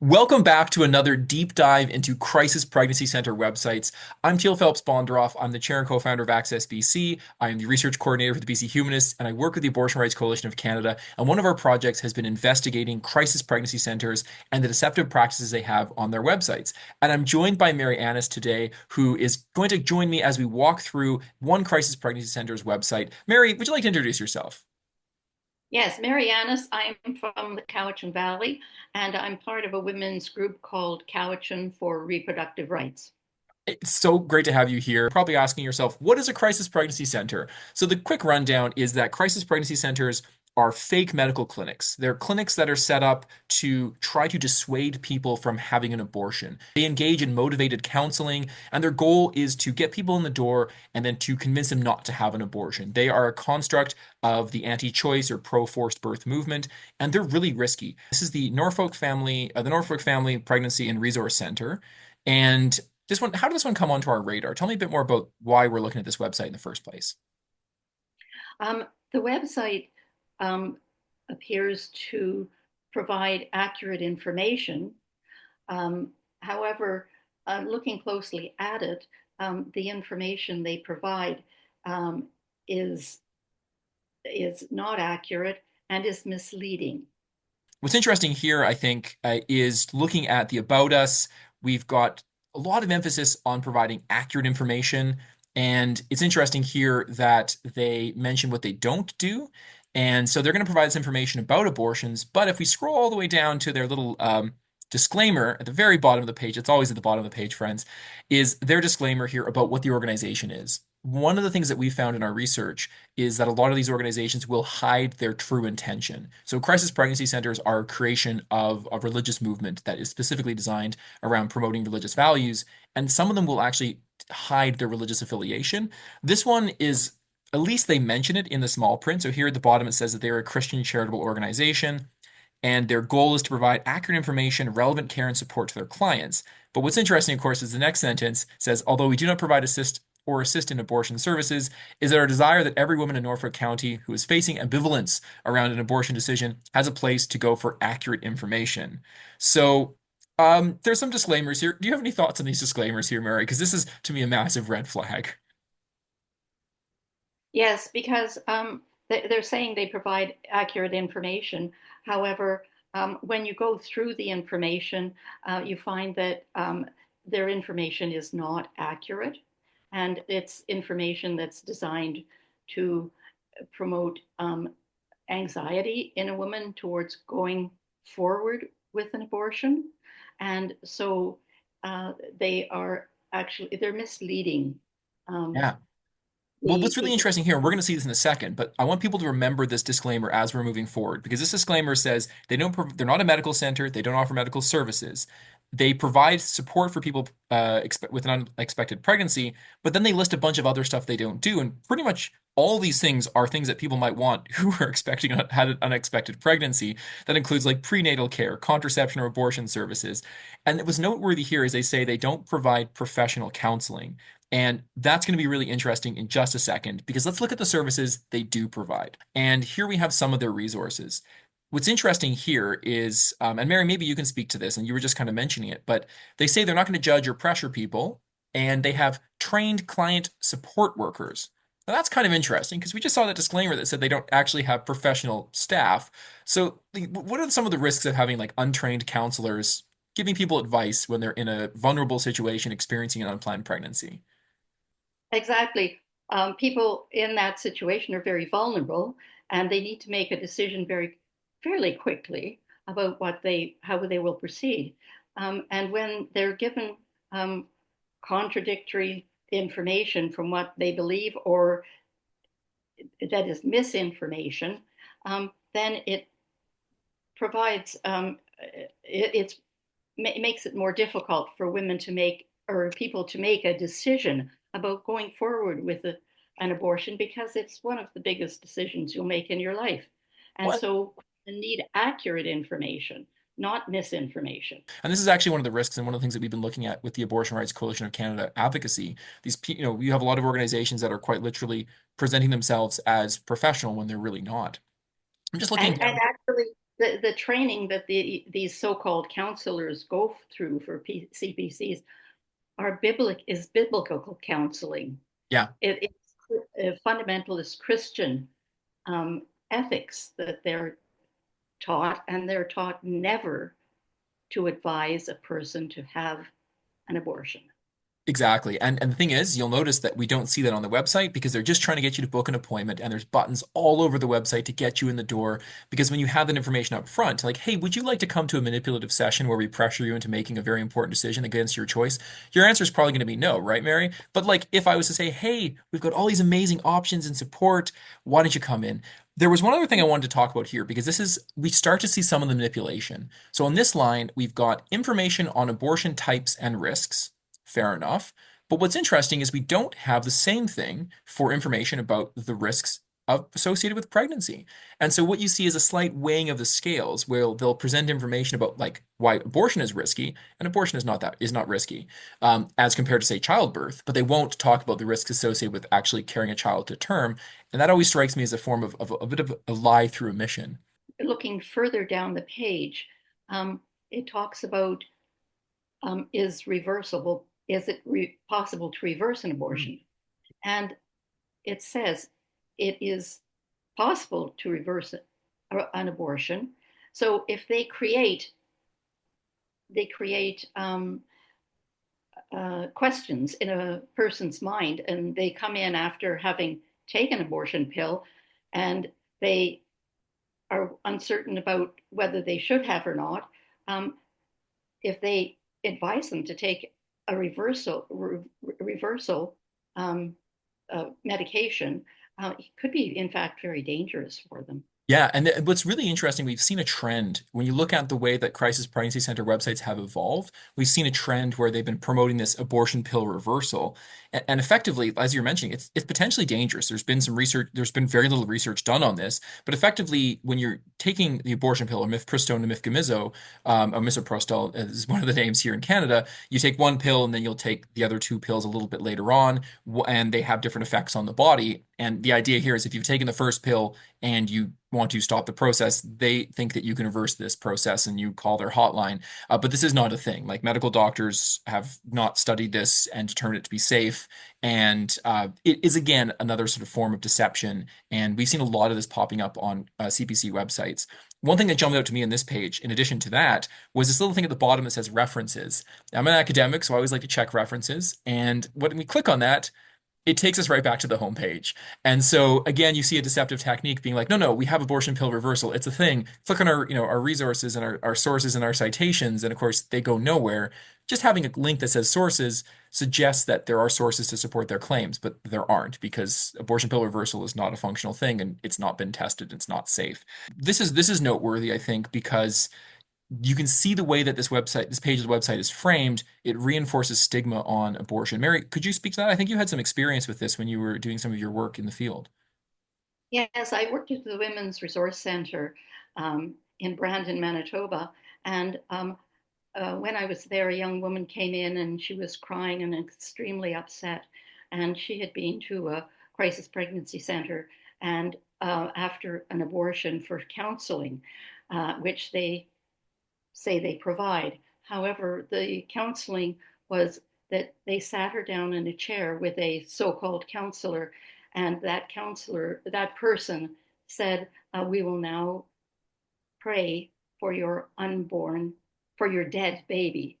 Welcome back to another deep dive into crisis pregnancy center websites. I'm Teal Phelps Bondaroff. I'm the chair and co-founder of Access BC. I am the research coordinator for the BC Humanists, and I work with the Abortion Rights Coalition of Canada. And one of our projects has been investigating crisis pregnancy centers and the deceptive practices they have on their websites. And I'm joined by Mary Annis today, who is going to join me as we walk through one crisis pregnancy center's website. Mary, would you like to introduce yourself? Yes, Mary Annis. I'm from the Cowichan Valley, and I'm part of a women's group called Cowichan for Reproductive Rights. It's so great to have you here. Probably asking yourself, what is a crisis pregnancy center? So, the quick rundown is that crisis pregnancy centers are fake medical clinics. They're clinics that are set up to try to dissuade people from having an abortion. They engage in motivated counseling, and their goal is to get people in the door and then to convince them not to have an abortion. They are a construct of the anti-choice or pro-forced birth movement, and they're really risky. This is the Norfolk Family Pregnancy and Resource Center. And how did this one come onto our radar? Tell me a bit more about why we're looking at this website in the first place. The website um, appears to provide accurate information. However, looking closely at it, the information they provide um, is is not accurate and is misleading. What's interesting here, I think, is looking at the About Us. We've got a lot of emphasis on providing accurate information. And it's interesting here that they mention what they don't do. And so they're going to provide us information about abortions. But if we scroll all the way down to their little disclaimer at the very bottom of the page, it's always at the bottom of the page, friends, is their disclaimer here about what the organization is. One of the things that we found in our research is that a lot of these organizations will hide their true intention. So, crisis pregnancy centers are a creation of a religious movement that is specifically designed around promoting religious values, and some of them will actually hide their religious affiliation. This one is, at least they mention it in the small print. So, here at the bottom, it says that they're a Christian charitable organization and their goal is to provide accurate information, relevant care, and support to their clients. But what's interesting, of course, is the next sentence says, although we do not provide assist in abortion services, is it our desire that every woman in Norfolk County who is facing ambivalence around an abortion decision has a place to go for accurate information. So there's some disclaimers here. Do you have any thoughts on these disclaimers here, Mary? Because this is, to me, a massive red flag. Yes, because they're saying they provide accurate information. However, when you go through the information, you find that their information is not accurate, and it's information that's designed to promote anxiety in a woman towards going forward with an abortion. And so they are actually they're misleading um, Yeah. Well, the what's really people. interesting here, and we're going to see this in a second, but I want people to remember this disclaimer as we're moving forward because this disclaimer says they're not a medical center, they don't offer medical services. They provide support for people with an unexpected pregnancy, but then they list a bunch of other stuff they don't do, and pretty much all these things are things that people might want who are expecting had an unexpected pregnancy. That includes like prenatal care, contraception or abortion services. And it was noteworthy here is they say they don't provide professional counseling. And that's going to be really interesting in just a second because let's look at the services they do provide. And here we have some of their resources. What's interesting here is, and Mary, maybe you can speak to this, and you were just kind of mentioning it, but they say they're not going to judge or pressure people, and they have trained client support workers. Now, that's kind of interesting because we just saw that disclaimer that said they don't actually have professional staff. So, what are some of the risks of having like untrained counselors giving people advice when they're in a vulnerable situation experiencing an unplanned pregnancy? Exactly. People in that situation are very vulnerable and they need to make a decision fairly quickly about how they will proceed. And when they're given um, contradictory information from what they believe or that is misinformation, then it provides, it makes it more difficult for women to make or people to make a decision about going forward with an abortion because it's one of the biggest decisions you'll make in your life. And What? so you need accurate information, not misinformation. And this is actually one of the risks and one of the things that we've been looking at with the Abortion Rights Coalition of Canada advocacy. You have a lot of organizations that are quite literally presenting themselves as professional when they're really not. I'm just looking And down. actually, the training that these so-called counselors go through for CPCs is biblical counseling. Yeah. It's a fundamentalist Christian ethics that they're taught, and they're taught never to advise a person to have an abortion. Exactly. And the thing is, you'll notice that we don't see that on the website because they're just trying to get you to book an appointment and there's buttons all over the website to get you in the door. Because when you have that information up front, like, hey, would you like to come to a manipulative session where we pressure you into making a very important decision against your choice? Your answer is probably going to be no, right, Mary? But like if I was to say, hey, we've got all these amazing options and support, why don't you come in? There was one other thing I wanted to talk about here because we start to see some of the manipulation. So on this line, we've got information on abortion types and risks. Fair enough. But what's interesting is we don't have the same thing for information about the risks associated with pregnancy. And so what you see is a slight weighing of the scales where they'll present information about like why abortion is risky and abortion is not risky as compared to say childbirth, but they won't talk about the risks associated with actually carrying a child to term. And that always strikes me as a form of a bit of a lie through omission. Looking further down the page, it talks about is reversible, is it possible to reverse an Mm. abortion? And it says it is possible to reverse an abortion. So if they create questions in a person's mind, and they come in after having taken abortion pill, and they are uncertain about whether they should have or not. Um, if they advise them to take a reversal medication, it could be in fact very dangerous for them. Yeah, and what's really interesting, we've seen a trend when you look at the way that crisis pregnancy center websites have evolved. We've seen a trend where they've been promoting this abortion pill reversal, and effectively, as you're mentioning, it's potentially dangerous. There's been some research, there's been very little research done on this, but effectively, when you're taking the abortion pill, or mifepristone and mifepristone, or misoprostol is one of the names here in Canada, you take one pill and then you'll take the other two pills a little bit later on, and they have different effects on the body. And the idea here is if you've taken the first pill and you want to stop the process, they think that you can reverse this process and you call their hotline. But this is not a thing. Like medical doctors have not studied this and determined it to be safe. And it is, again, another sort of form of deception. And we've seen a lot of this popping up on CPC websites. One thing that jumped out to me on this page, in addition to that, was this little thing at the bottom that says references. I'm an academic, so I always like to check references. And when we click on that, it takes us right back to the homepage. And so again, you see a deceptive technique being like, no, no, we have abortion pill reversal. It's a thing. Click on our resources and our sources and our citations. And of course, they go nowhere. Just having a link that says sources suggests that there are sources to support their claims, but there aren't because abortion pill reversal is not a functional thing and it's not been tested. It's not safe. This is noteworthy, I think, because you can see the way that this page of the website is framed. It reinforces stigma on abortion. Mary, could you speak to that? I think you had some experience with this when you were doing some of your work in the field. Yes, I worked at the Women's Resource Center in Brandon, Manitoba, and when I was there, a young woman came in and she was crying and extremely upset. And she had been to a crisis pregnancy center and after an abortion for counseling, which they say they provide. However, the counseling was that they sat her down in a chair with a so called counselor, and that person said, we will now pray for your unborn, for your dead baby.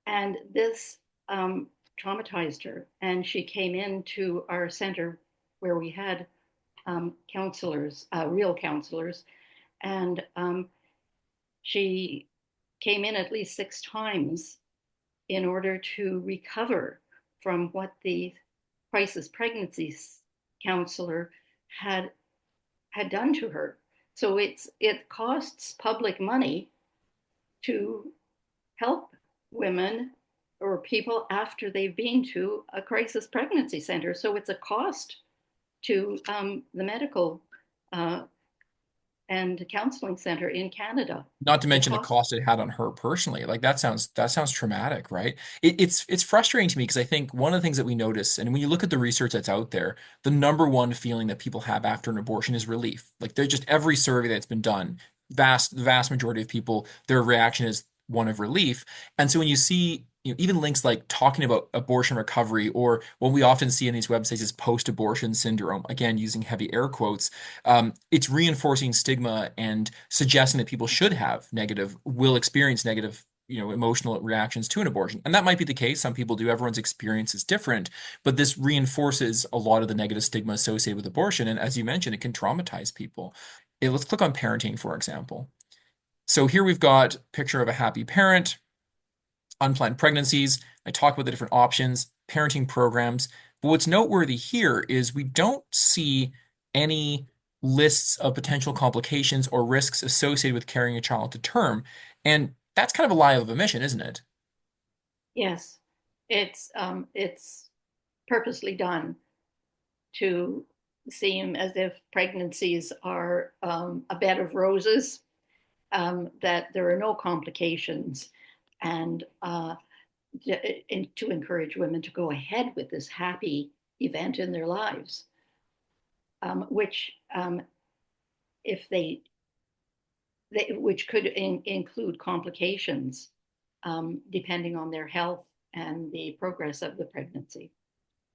And this traumatized her. And she came into our center where we had counselors, real counselors, and she came in at least 6 times in order to recover from what the crisis pregnancy counselor had done to her. So it costs public money to help women or people after they've been to a crisis pregnancy center. So it's a cost to the medical uh, and counseling center in Canada. Not to It mention the costs. cost it had on her personally. Like that sounds traumatic, right? It's frustrating to me because I think one of the things that we notice, and when you look at the research that's out there, the number one feeling that people have after an abortion is relief. Like they're just every survey that's been done, vast majority of people, their reaction is one of relief. And so when you see, even links like talking about abortion recovery, or what we often see in these websites is post-abortion syndrome, again using heavy air quotes, it's reinforcing stigma and suggesting that people should have negative, will experience negative, emotional reactions to an abortion. And that might be the case. Some people do. Everyone's experience is different, but this reinforces a lot of the negative stigma associated with abortion. And as you mentioned, it can traumatize people. Let's click on parenting, for example. So here we've got a picture of a happy parent, unplanned pregnancies. I talk about the different options, parenting programs. But what's noteworthy here is we don't see any lists of potential complications or risks associated with carrying a child to term. And that's kind of a lie of omission, isn't it? Yes, it's purposely done to seem as if pregnancies are a bed of roses, that there are no complications, and to encourage women to go ahead with this happy event in their lives, which if which could include complications depending on their health and the progress of the pregnancy.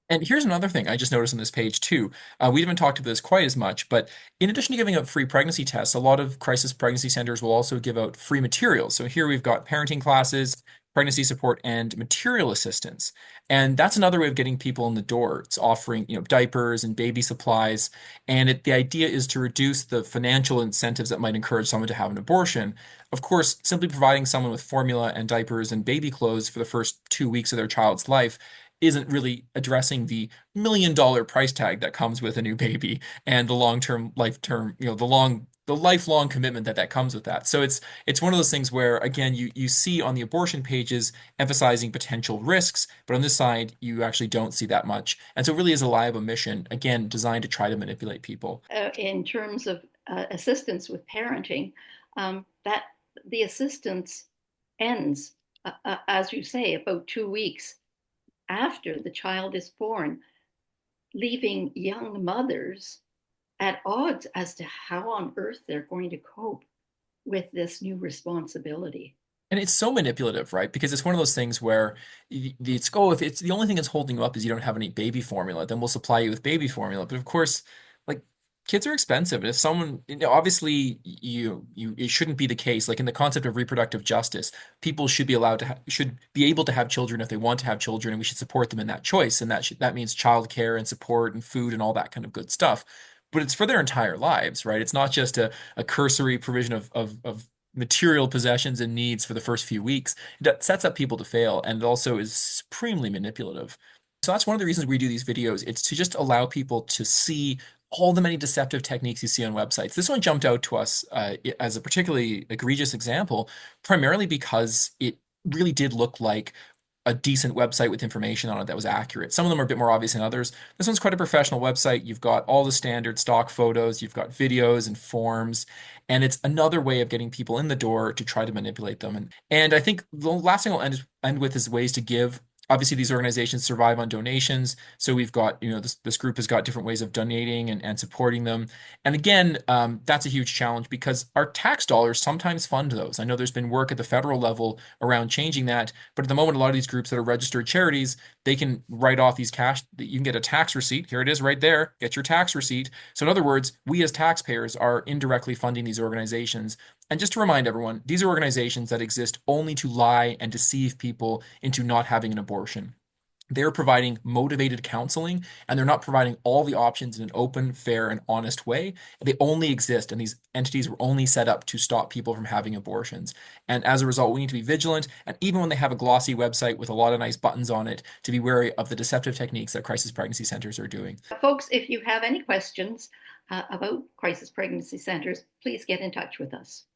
And here's another thing I just noticed on this page too. We haven't talked about this quite as much, but in addition to giving out free pregnancy tests, a lot of crisis pregnancy centers will also give out free materials. So here we've got parenting classes, pregnancy support, and material assistance. And that's another way of getting people in the door. It's offering, diapers and baby supplies. And the idea is to reduce the financial incentives that might encourage someone to have an abortion. Of course, simply providing someone with formula and diapers and baby clothes for the first 2 weeks of their child's life isn't really addressing the $1 million price tag that comes with a new baby and the long-term life term, the lifelong commitment that comes with that. So it's one of those things where again you see on the abortion pages emphasizing potential risks, but on this side you actually don't see that much. And so it really is a lie of omission, again designed to try to manipulate people. In terms of assistance with parenting, that the assistance ends, as you say, about 2 weeks after the child is born, leaving young mothers at odds as to how on earth they're going to cope with this new responsibility. And it's so manipulative, right? Because it's one of those things where if it's the only thing that's holding you up is you don't have any baby formula, then we'll supply you with baby formula. But of course, like kids are expensive. And if someone, obviously it shouldn't be the case. Like in the concept of reproductive justice, people should be allowed to should be able to have children if they want to have children, and we should support them in that choice. And that means childcare and support and food and all that kind of good stuff. But it's for their entire lives, right? It's not just a cursory provision of material possessions and needs for the first few weeks. It sets up people to fail, and it also is supremely manipulative. So that's one of the reasons we do these videos. It's to just allow people to see all the many deceptive techniques you see on websites. This one jumped out to us as a particularly egregious example, primarily because it really did look like a decent website with information on it that was accurate. Some of them are a bit more obvious than others. This one's quite a professional website. You've got all the standard stock photos, you've got videos and forms, and it's another way of getting people in the door to try to manipulate them. And I think the last thing I'll end with is ways to give. Obviously, these organizations survive on donations. So we've got, this group has got different ways of donating and supporting them. And again, that's a huge challenge because our tax dollars sometimes fund those. I know there's been work at the federal level around changing that, but at the moment, a lot of these groups that are registered charities, they can write off these cash. You can get a tax receipt. Here it is right there. Get your tax receipt. So in other words, we as taxpayers are indirectly funding these organizations. And just to remind everyone, these are organizations that exist only to lie and deceive people into not having an abortion. They're providing motivated counseling, and they're not providing all the options in an open, fair, and honest way. They only exist, and these entities were only set up to stop people from having abortions. And as a result, we need to be vigilant. And even when they have a glossy website with a lot of nice buttons on it, to be wary of the deceptive techniques that crisis pregnancy centers are doing. Folks, if you have any questions about crisis pregnancy centers, please get in touch with us.